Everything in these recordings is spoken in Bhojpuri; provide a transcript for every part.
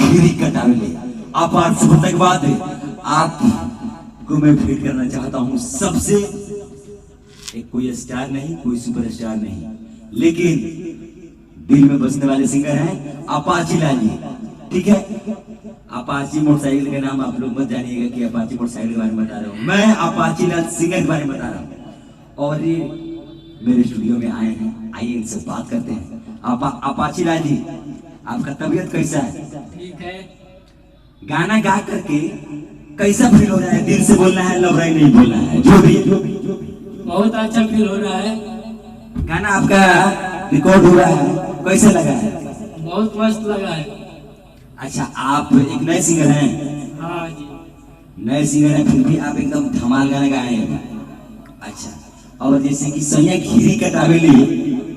घिरी कटावे अपार सुबतकवाद आपको मैं भेंट करना चाहता हूं सबसे। एक कोई स्टार नहीं, कोई सुपरस्टार नहीं, लेकिन दिल में बसने वाले सिंगर हैं अपाची लाल जी। ठीक है, अपाची मोटरसाइकिल का नाम आप लोग मत जानिएगा कि अपाची मोटरसाइकिल के बारे में बता रहा हूँ, मैं अपाची लाल सिंगर के बारे में बता रहा हूँ। और ये मेरे स्टूडियो में आए हैं, आइए इनसे बात करते हैं। अपाची लाल जी, आपका तबीयत कैसा है? ठीक है। गाना गा करके कैसा फील हो रहा है? दिल से बोलना है, लवराई नहीं बोलना है, जो भी बहुत अच्छा फील हो रहा है। गाना आपका रिकॉर्ड हो रहा है, कैसा लगा है? बहुत मस्त लगा है। अच्छा, आप एक नए सिंगर हैं? हाँ जी, नए सिंगर हैं, फिर भी आप एकदम धमाल गाना गाए हैं। अच्छा, और जैसे कि सैया घिरी कटावेली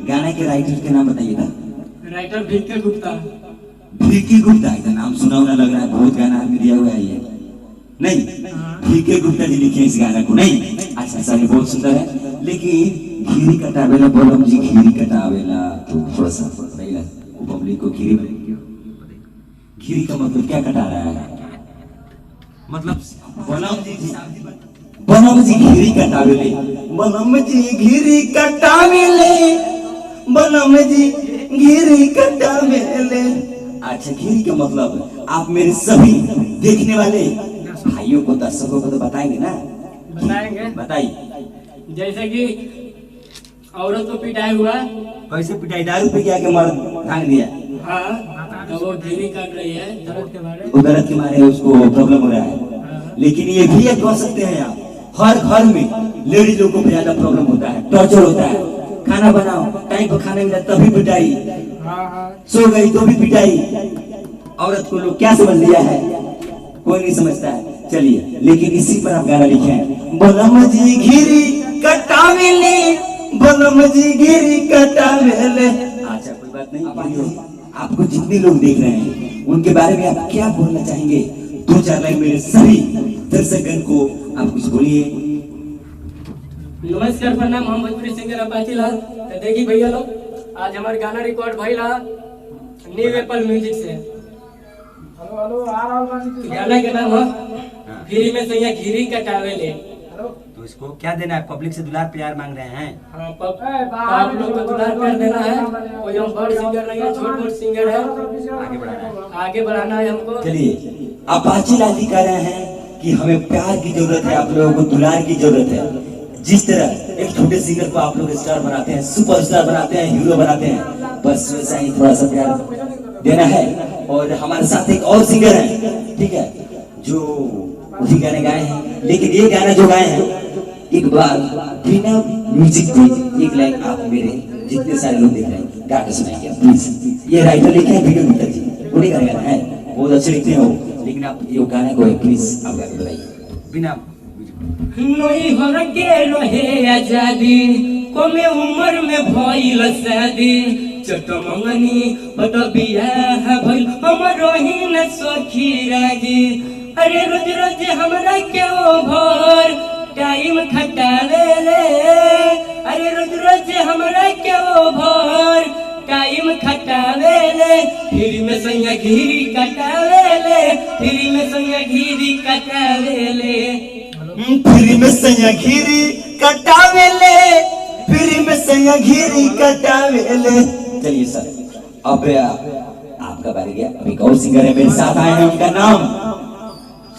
गाना के राइटर के नाम बताइएगा। राइटर भिक्की गुप्ता। भिक्की गुप्ता का नाम सुना हुआ लग रहा है, बहुत गाना आपने दिया हुआ है ये। नहीं, भिक्की गुप्ता जी लिखे इस गाना को? नहीं। अच्छा सर, बहुत सुंदर है, लेकिन घिरी कटावेला बोलम जी, घिरी कटावेला तो थोड़ा सा बताइएगा पब्लिक को। घिरी घिरी का मतलब क्या कटा रहा है? मतलब बनम जी घिरी कटावेले, बनम जी घिरी कटावेले, बनम जी घिरी कटावेले। अच्छा, घिरी का मतलब आप मेरे सभी देखने वाले भाइयों को, दर्शकों को तो बताएंगे ना? बताएंगे। बताइए। जैसे कि औरत को पिटाई हुआ। कैसे पिटाई? दारू पे क्या के मर्द भाग दिया? हाँ, तो वो घिरी काट रही है दर्द के मारे। वो दर्द के मारे उसको प्रॉब्लम हो रहा है। लेकिन ये भी एक कह सकते हैं आप, हर घर में लेडीज लोगों को ज्यादा प्रॉब्लम होता है, टॉर्चर होता है। खाना बनाओ, टाइम पर खाना मिला तभी पिटाई, सो गई तो भी पिटाई। औरत को लोग क्या समझ लिया है? कोई नहीं समझता है। चलिए, लेकिन इसी पर आप गाना लिखे हैं, बनम जी घिरी कटावेले, बनम जी घिरी कटावेले। अच्छा, कोई बात नहीं। आपको जितने लोग देख रहे हैं उनके बारे में आप क्या बोलना चाहेंगे? 2-4 लाइन मेरे सभी दर्शकगण को आप कुछ बोलिए। नमस्कार, प्रणाम, हम भोजपुरी सिंगर अपाची लाल। तो देखिए भैया लोग, आज हमारे गाना रिकॉर्ड भइला न्यू एप्पल म्यूजिक से। गाना का नाम है घिरी में सैया घिरी कटावेले। तो इसको क्या देना है? पब्लिक से दुलार प्यार मांग रहे हैं। हाँ, आप लोग को दुलार प्यार देना है। कोई हम बड़ सिंगर नहीं है, छोट मोट सिंगर है, आगे बढ़ाना है हमको। चलिए, अपाची लाल जी कह रहे हैं कि हमें प्यार की जरूरत है, आप लोगों को दुलार की जरूरत है। जिस तरह एक छोटे सिंगर को आप लोग स्टार बनाते हैं, सुपरस्टार बनाते हैं, हीरो बनाते हैं, बस वैसा ही थोड़ा सा प्यार देना है। और हमारे साथ एक और सिंगर है, ठीक है, जो उसी गाने गाए हैं। लेकिन ये गाना जो गाए हैं, एक बार बिना म्यूजिक पे एक लाइन आप मेरे जितने सारे लोग देख रहे हैं गा के सुनाइए प्लीज। ये राइटर लिखे हैं भिक्की गुप्ता जी, उन्हीं गाना है, बहुत अच्छे लिखते हैं वो। लेकिन आप ये गाना को प्लीज आप गा के बताइए बिना। नई हो के रहे आजादी, कमे उम्र में भइल शादी, चटमंगनी बट बियाह भइल हमरो ही न सखी राजी। अरे रोज रोज हमरा क्यों भर टाइम खटावेले, अरे रोज रोज हमरा क्यों भर टाइम खटावेले, फिर में सैया घिरी कटावेले, फिर में सैया घिरी कटावेले, फिर में सैया घिरी कटावेले, फिर में सैया घिरी कटावेले। चलिए सर, अब आपका बारी गया। अभी एक और सिंगर है मेरे साथ आए हैं, उनका नाम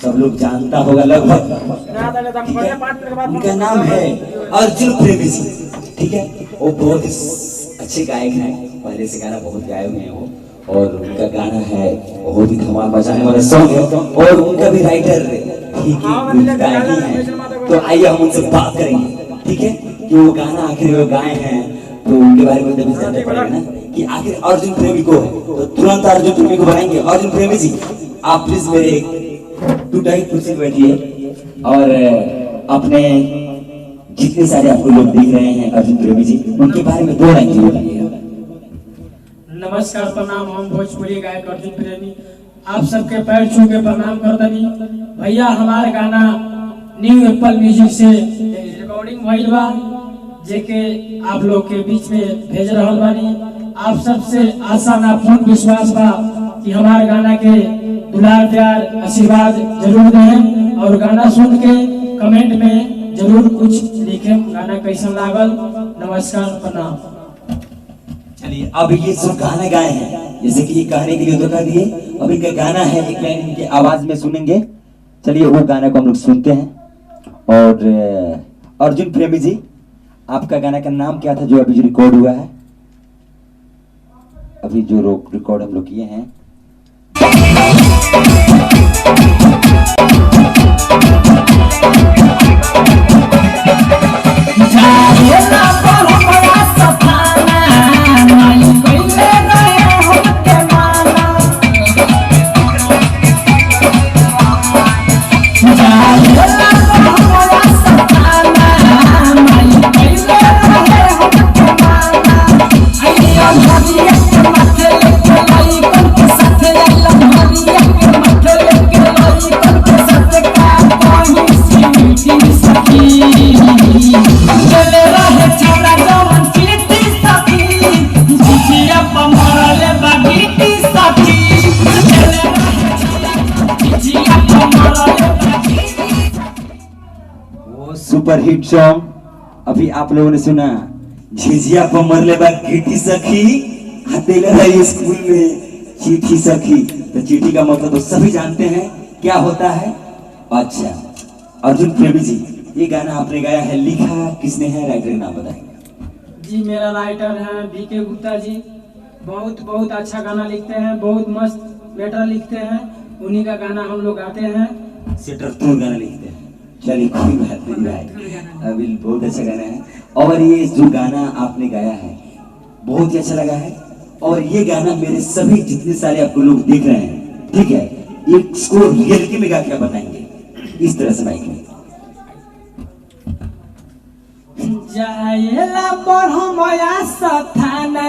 सब लोग जानता होगा लगभग। उनका नाम है अर्जुन प्रेमी जी। ठीक है, वो बहुत अच्छे गायक हैं, पहले से गाना बहुत गाए हुए हैं वो, और उनका गाना है बहुत ही धमाल मचाने वाला सॉन्ग है, और उनका भी राइटर गायक ही है। तो आइए हम उनसे बात करेंगे, ठीक है, कि वो गाना आखिर वो गाए हैं, तो उनके बारे में तभी जानना पड़ेगा ना कि आखिर अर्जुन प्रेमी को। तो तुरंत अर्जुन प्रेमी को बनाएंगे। अर्जुन प्रेमी जी, आप प्लीज मेरे 2 टाइप कुर्सी बैठिए, और अपने जितने सारे आपको लोग देख रहे हैं अर्जुन प्रेमी जी, उनके बारे में 2 लाइन बोलिए। नमस्कार प्रणाम। हम भोजपुरी गायक अर्जुन प्रेमी आप सबके पैर छू के प्रणाम करतनी। भैया हमार गाना न्यू एप्पल म्यूजिक से रिकॉर्डिंग भइल बा, जेके आप लोग के बीच में भेज रहल बानी। आप सबसे आशा ना पूर्ण विश्वास बा कि हमार गाना के दुलार प्यार आशीर्वाद जरूर दें और गाना सुन के कमेंट में जरूर कुछ लिखें, गाना कैसा लागल। नमस्कार प्रणाम। चलिए अब ये सब गाना गाए हैं, जैसे कि ये कहने के लिए धोखा दिए, अब इनका गाना है, एक लाइन इनकी आवाज में सुनेंगे। चलिए वो गाना को हम लोग सुनते हैं। और अर्जुन प्रेमी जी, आपका गाना का नाम क्या था जो अभी जो रिकॉर्ड हुआ है? अभी जो रिकॉर्ड हम लोग किए हैं सुपर हिट सॉन्ग अभी आप लोगों ने सुना, झिझिया पर मरले बा गिट्टी सखी, आते लगा स्कूल में चिट्ठी सखी। तो चिट्ठी का मतलब तो सभी जानते हैं क्या होता है। अच्छा अर्जुन प्रेमी जी, ये गाना आपने गाया है, लिखा किसने है, राइटर का नाम बताएंगे? जी मेरा राइटर है बीके गुप्ता जी। बहुत अच्छा गाना लिखते हैं, बहुत मस्त मैटर लिखते हैं, उन्हीं का गाना हम लोग गाते हैं। सेटर तू गाना लिखते हैं, चलिए कोई बात नहीं भाई, अभी बहुत अच्छा गाना है। और ये जो गाना आपने गाया है बहुत ही अच्छा लगा है। और ये गाना मेरे सभी जितने सारे आपको लोग देख रहे हैं, ठीक है, इसको रियलिटी में गा क्या बताएंगे इस तरह से माइक में। जाएला बढ़मया सथाना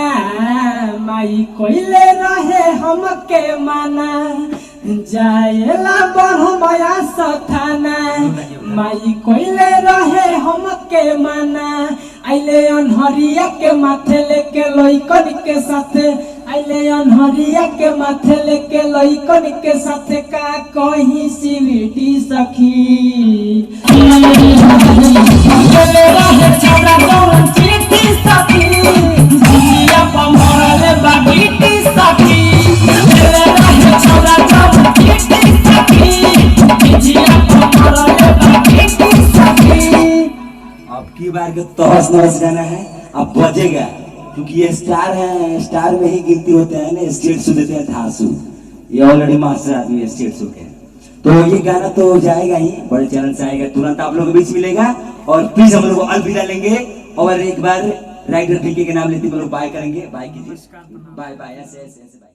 माई कोइले रहे हमके माना, जाएला बढ़मया सथाना माई कोइले रहे हमके माना। आइले अनहरिया के माथे लेके लइकन के साथे, आइले अनहरिया के माथे लेके लइकन के साथे, का कहीं सीवीटी सखी आपकी बार के तहस नहस गाना है, अब बजेगा क्योंकि ये स्टार है, स्टार में ही गिनती होते हैं ना, स्टेट शो देते हैं धासु, ये ऑलरेडी मास्टर आदमी है स्टेट शो के। तो ये गाना तो जाएगा ही, बड़े चैनल से आएगा, तुरंत आप लोगों के बीच मिलेगा। और प्लीज हम लोग अलविदा लेंगे और एक बार राइटर पीके के नाम लेते हम लोग बाय करेंगे। बाय कीजिए, बाय बाय, ऐसे ऐसे ऐसे बाय।